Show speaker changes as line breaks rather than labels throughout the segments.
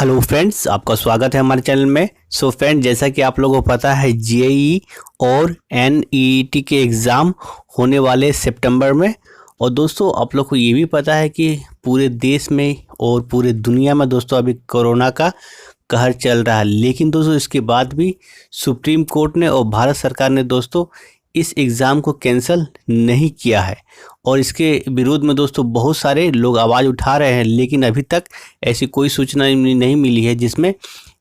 Hello friends, आपका स्वागत है हमारे चैनल में। सो फ्रेंड, जैसा कि आप लोगों को पता है जेईई और एनईईटी के एग्ज़ाम होने वाले सितंबर में। और दोस्तों, आप लोग को ये भी पता है कि पूरे देश में और पूरे दुनिया में दोस्तों अभी कोरोना का कहर चल रहा है। लेकिन दोस्तों, इसके बाद भी सुप्रीम कोर्ट ने और भारत सरकार ने दोस्तों इस एग्ज़ाम को कैंसिल नहीं किया है। और इसके विरोध में दोस्तों बहुत सारे लोग आवाज़ उठा रहे हैं, लेकिन अभी तक ऐसी कोई सूचना नहीं मिली है जिसमें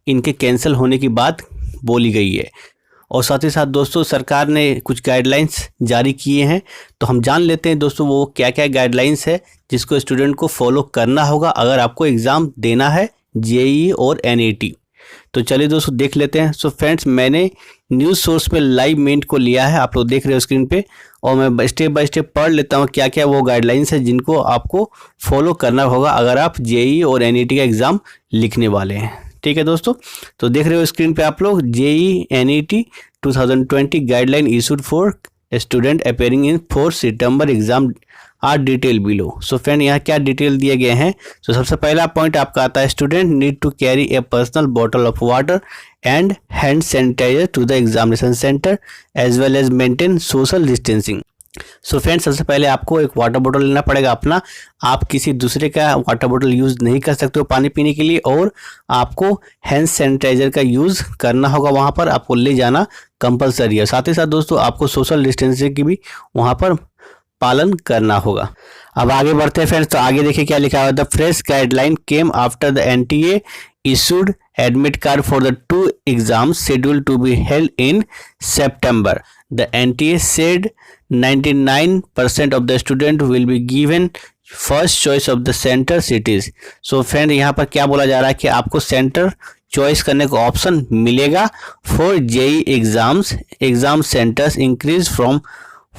इनके कैंसिल होने की बात बोली गई है। और साथ ही साथ दोस्तों सरकार ने कुछ गाइडलाइंस जारी किए हैं, तो हम जान लेते हैं दोस्तों वो क्या क्या गाइडलाइंस है जिसको स्टूडेंट को फॉलो करना होगा अगर आपको एग्ज़ाम देना है जेईई और एनईटी। तो चलिए दोस्तों देख लेते हैं। सो फ्रेंड्स, मैंने न्यूज़ सोर्स पे लाइव मिनट को लिया है, आप लोग देख रहे हो स्क्रीन पे, और मैं स्टेप बाय स्टेप पढ़ लेता हूँ क्या क्या वो गाइडलाइंस है जिनको आपको फॉलो करना होगा अगर आप जेईई और एनईटी का एग्ज़ाम लिखने वाले हैं। ठीक है दोस्तों, तो देख रहे हो स्क्रीन पे आप लोग JEE NEET 2020 guideline issued for student appearing in 4 September exam are detail below. So friend, यहाँ क्या डिटेल दिए गए हैं। तो सबसे पहला पॉइंट आपका आता है, student need to carry a personal bottle of water and hand sanitizer to the examination centre as well as maintain social distancing. So friends, सबसे पहले आपको एक वाटर बोतल लेना पड़ेगा अपना। आप किसी दूसरे का वाटर बोतल यूज़ नहीं कर सकते हो पानी पीने के लिए, और आपको हैंड सैनिटाइजर का यूज़ करना होगा, वहाँ पर आपको ले जाना कंपलसरी है। साथ ही साथ दोस्तों आपको सोशल डिस्टेंसिंग की भी वहाँ पर पालन करना होगा। अब आगे बढ़ते हैं फ्रेंड्स, तो आगे देखिए क्या लिखा हुआ है। The fresh guideline came after the NTA issued admit card for the 2 exams scheduled to be held in September. The NTA said 99% of the student will be given first choice of the center cities. So friend, यहाँ पर क्या बोला जा रहा है कि आपको centre choice करने का ऑप्शन मिलेगा for JEE exams. Exam centres increase from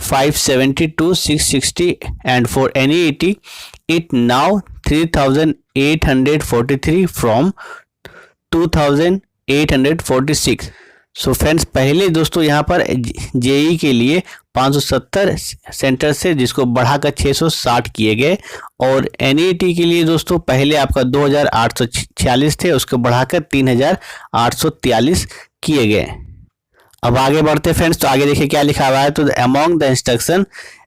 570 to 660 and for NEET it now 3843 from 2846. So friends, पहले दोस्तों यहाँ पर जेईई के लिए 570 सेंटर से जिसको बढ़ाकर 660 किए गए, और एनईटी के लिए दोस्तों पहले आपका 2846 थे, उसको बढ़ाकर 3843 किए गए। अब आगे बढ़ते फ्रेंड्स, तो आगे देखिए क्या लिखा हुआ है। तो among the instruction,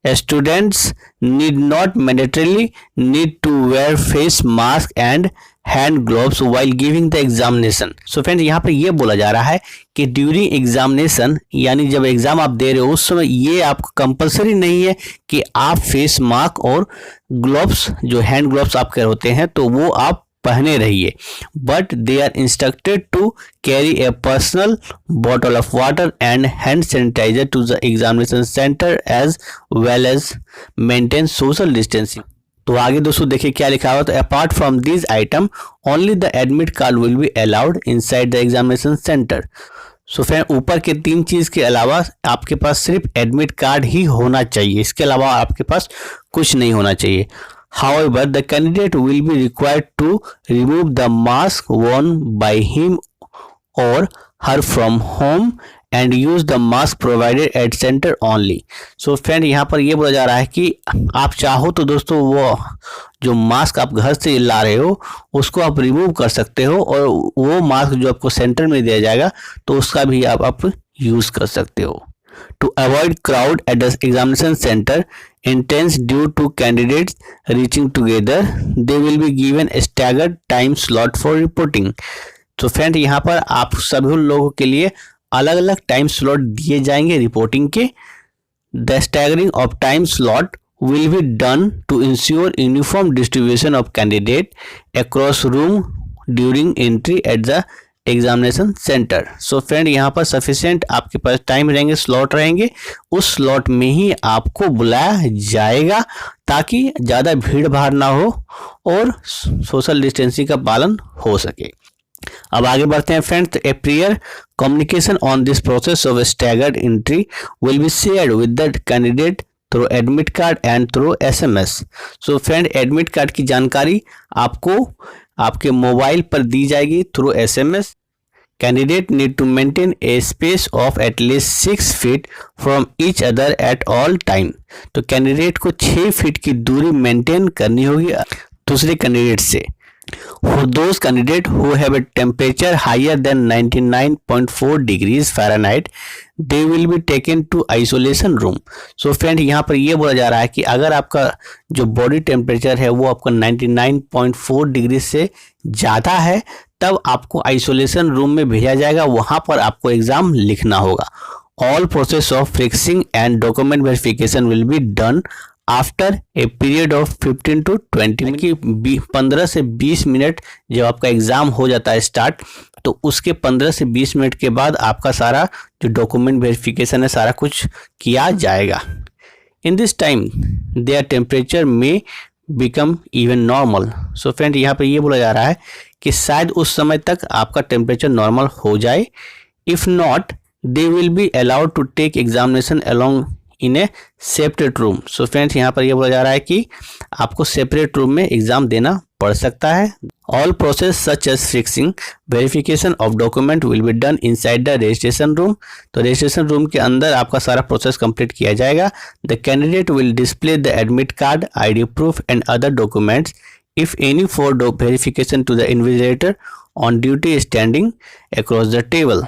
students need not mandatorily need to wear face mask and hand gloves while giving the examination. So friends, यहाँ पर ये बोला जा रहा है कि ड्यूरिंग एग्जामिनेशन, यानी जब एग्जाम आप दे रहे हो उस समय ये आपको कंपलसरी नहीं है कि आप फेस मास्क और ग्लोव्स, जो हैंड ग्लोव्स आपके होते हैं, तो वो आप पहने रहिए, but they are instructed to carry a personal bottle of water and hand sanitizer to the examination centre as well as maintain social distancing. तो आगे दोस्तों देखिए क्या लिखा हुआ। तो apart from this item only the admit card will be allowed inside the examination centre. So friend, ऊपर के 3 चीज़ के अलावा आपके पास सिर्फ एडमिट कार्ड ही होना चाहिए, इसके अलावा आपके पास कुछ नहीं होना चाहिए। However, the candidate will be required to remove the mask worn by him or her from home and use the mask provided at center only. So friend, यहाँ पर ये बोला जा रहा है कि आप चाहो तो दोस्तों वो जो मास्क आप घर से ला रहे हो उसको आप रिमूव कर सकते हो, और वो मास्क जो आपको सेंटर में दिया जाएगा तो उसका भी आप यूज़ कर सकते हो। To avoid crowd at the examination center intense due to candidates reaching together, they will be given a staggered time slot for reporting. तो फ्रेंड, यहाँ पर आप सभी लोगों के लिए अलग अलग टाइम स्लॉट दिए जाएंगे रिपोर्टिंग के। The staggering of time slot will be done to ensure uniform distribution of candidate across room during entry at the examination centre. So friend, यहाँ पर सफिशिएंट आपके पास टाइम रहेंगे, स्लॉट रहेंगे, उस स्लॉट में ही आपको बुलाया जाएगा ताकि ज़्यादा भीड़ भाड़ ना हो और सोशल डिस्टेंसिंग का पालन हो सके। अब आगे बढ़ते हैं friends. A prior communication on this process of staggered entry will be shared with the candidate through admit card and through SMS। So friend, admit card की जानकारी आपको आपके मोबाइल पर दी जाएगी through SMS। Candidate need to maintain a space of at least 6 feet from each other at all time. तो candidate को 6 feet की दूरी मेंटेन करनी होगी दूसरे कैंडिडेट से। For those candidates who have a temperature higher than 99.4 degrees Fahrenheit, they will be taken to isolation room. So friend यहाँ पर ये बोला जा रहा है कि अगर आपका जो बॉडी टेम्परेचर है वो आपका 99.4 डिग्री से ज़्यादा है तब आपको आइसोलेशन रूम में भेजा जाएगा, वहाँ पर आपको एग्ज़ाम लिखना होगा। All process of fixing and document verification will be done after a period of 15 to 20 minute की 15 से 20 मिनट जब आपका एग्जाम हो जाता है स्टार्ट, तो उसके 15 से 20 मिनट के बाद आपका सारा जो डॉक्यूमेंट वेरिफिकेशन है सारा कुछ किया जाएगा। In this time there temperature may become even normal. So friend यहाँ पर ये बोला जा रहा है कि शायद उस समय तक आपका टेम्परेचर नॉर्मल हो जाए। If not they will be allowed to take examination along in a separate room. So friends यहाँ पर यह बोला जा रहा है कि आपको सेपरेट रूम में एग्जाम देना पड़ सकता है। All process such as fixing verification of document will be done inside the registration room. तो रजिस्ट्रेशन रूम के अंदर आपका सारा प्रोसेस कंप्लीट किया जाएगा। The candidate will display the admit card, ID proof and other documents if any for verification to the invigilator on duty standing across the table.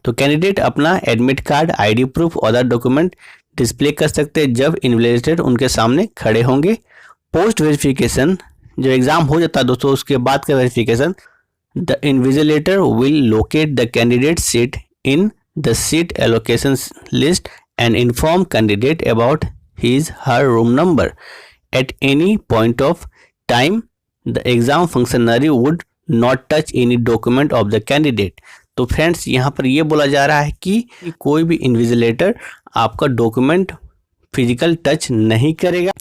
तो candidate अपना admit card, ID proof और other document display कर सकते हैं जब invigilator उनके सामने खड़े होंगे। पोस्ट वेरिफिकेशन जब एग्जाम हो जाता है दोस्तों, उसके बाद का verification, the invigilator will locate the candidate seat in the seat allocation list and inform candidate about his her room number at any point of time. The exam functionary would not touch any document of the candidate. तो friends यहाँ पर ये बोला जा रहा है कि कोई भी इन्विजिलेटर आपका डॉक्यूमेंट फिजिकल टच नहीं करेगा।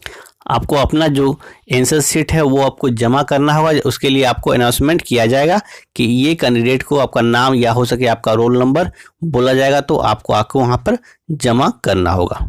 आपको अपना जो आंसर शीट है वो आपको जमा करना होगा। उसके लिए आपको अनाउंसमेंट किया जाएगा कि ये कैंडिडेट को आपका नाम या हो सके आपका रोल नंबर बोला जाएगा, तो आपको आके वहाँ पर जमा करना होगा।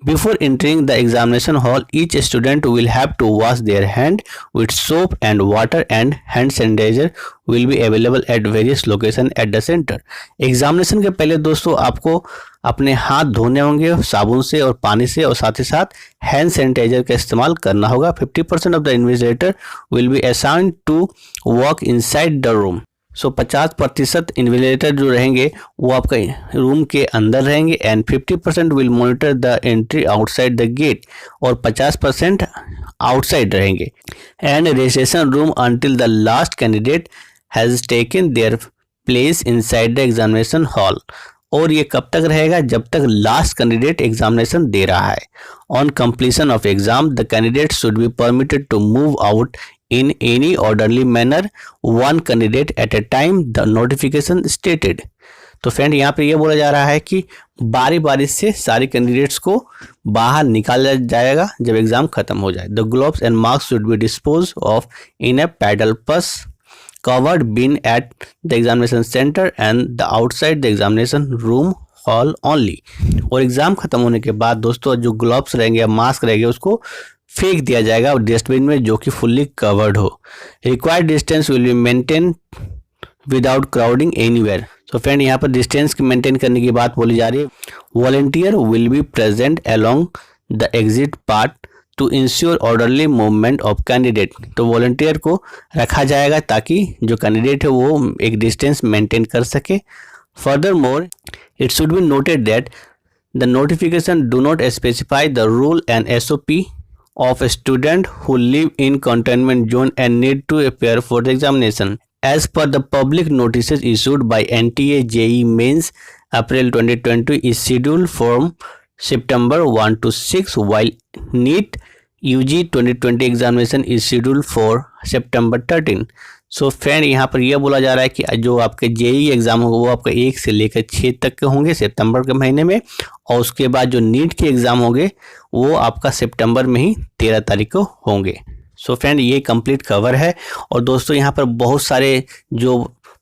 Before entering the examination hall, each student will have to wash their hand with soap and water, and hand sanitizer will be available at various locations at the center. Examination के पहले दोस्तों आपको अपने हाथ धोने होंगे साबुन से और पानी से, और साथ ही साथ हैंड सैनिटाइजर का इस्तेमाल करना होगा। 50% of the invigilator will be assigned to walk inside the room. So 50% invigilator जो रहेंगे वो आपका रूम के अंदर रहेंगे, and 50% will monitor the entry outside the gate, और 50% आउटसाइड रहेंगे। And registration room until the last candidate has taken their place inside the examination hall. और ये कब तक रहेगा? जब तक लास्ट कैंडिडेट एग्जामिनेशन दे रहा है। On completion of exam the candidate should be permitted to move out in any orderly manner, one candidate at a time, the notification stated। तो फ्रेंड यहाँ पे ये बोला जा रहा है कि बारी बारी से सारे कैंडिडेट्स को बाहर निकाला जाएगा जब एग्जाम खत्म हो जाए। The gloves and mask should be dispose off in a pedal push covered bin at the examination centre and the outside the examination room hall only. और एग्जाम खत्म होने के बाद दोस्तों जो ग्लोव्स रहेंगे या मास्क रहेंगे उसको फेंक दिया जाएगा डस्टबिन में जो कि फुल्ली कवर्ड हो। Required distance will be maintain without crowding anywhere. तो फ्रेंड यहाँ पर डिस्टेंस की मेंटेन करने की बात बोली जा रही है। Volunteer will be present along the exit part two ensure orderly movement of candidate. तो वॉलंटियर को रखा जाएगा ताकि जो कैंडिडेट है वो एक डिस्टेंस मेंटेन कर सके। Further more it should be noted that the notification do not specify the rule and SOP of a student who live in containment zone and need to appear for the examination as per the public notices issued by NTA JEE Mains April 2020 is scheduled from September 1 to 6 while NEET UG 2020 examination is scheduled for September 13। So friend यहाँ पर यह बोला जा रहा है कि जो आपके JEE एग्ज़ाम होगा वो आपका 1 से लेकर 6 तक के होंगे सितंबर के महीने में, और उसके बाद जो नीट के एग्ज़ाम होंगे वो आपका सितंबर में ही 13 तारीख को होंगे। सो फ्रेंड ये कंप्लीट कवर है। और दोस्तों यहाँ पर बहुत सारे जो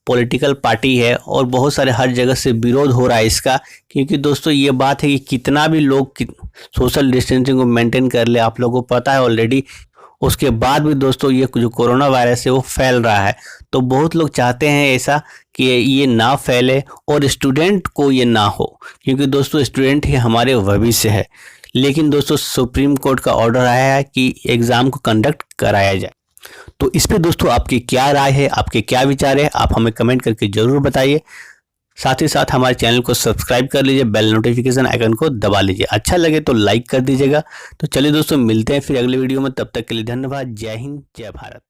पॉलिटिकल पार्टी है और बहुत सारे हर जगह से विरोध हो रहा है इसका, क्योंकि दोस्तों ये बात है कि कितना भी लोग सोशल डिस्टेंसिंग को मेंटेन कर ले, आप लोगों को पता है ऑलरेडी, उसके बाद भी दोस्तों ये जो कोरोना वायरस है वो फैल रहा है। तो बहुत लोग चाहते हैं ऐसा कि ये ना फैले और स्टूडेंट को ये ना हो, क्योंकि दोस्तों स्टूडेंट ही हमारे भविष्य है। लेकिन दोस्तों सुप्रीम कोर्ट का ऑर्डर आया है कि एग्ज़ाम को कंडक्ट कराया जाए। तो इस पे दोस्तों आपकी क्या राय है, आपके क्या विचार है, आप हमें कमेंट करके जरूर बताइए। साथ ही साथ हमारे चैनल को सब्सक्राइब कर लीजिए, बेल नोटिफिकेशन आइकन को दबा लीजिए। अच्छा लगे तो लाइक कर दीजिएगा। तो चलिए दोस्तों, मिलते हैं फिर अगले वीडियो में। तब तक के लिए धन्यवाद। जय हिंद, जय भारत।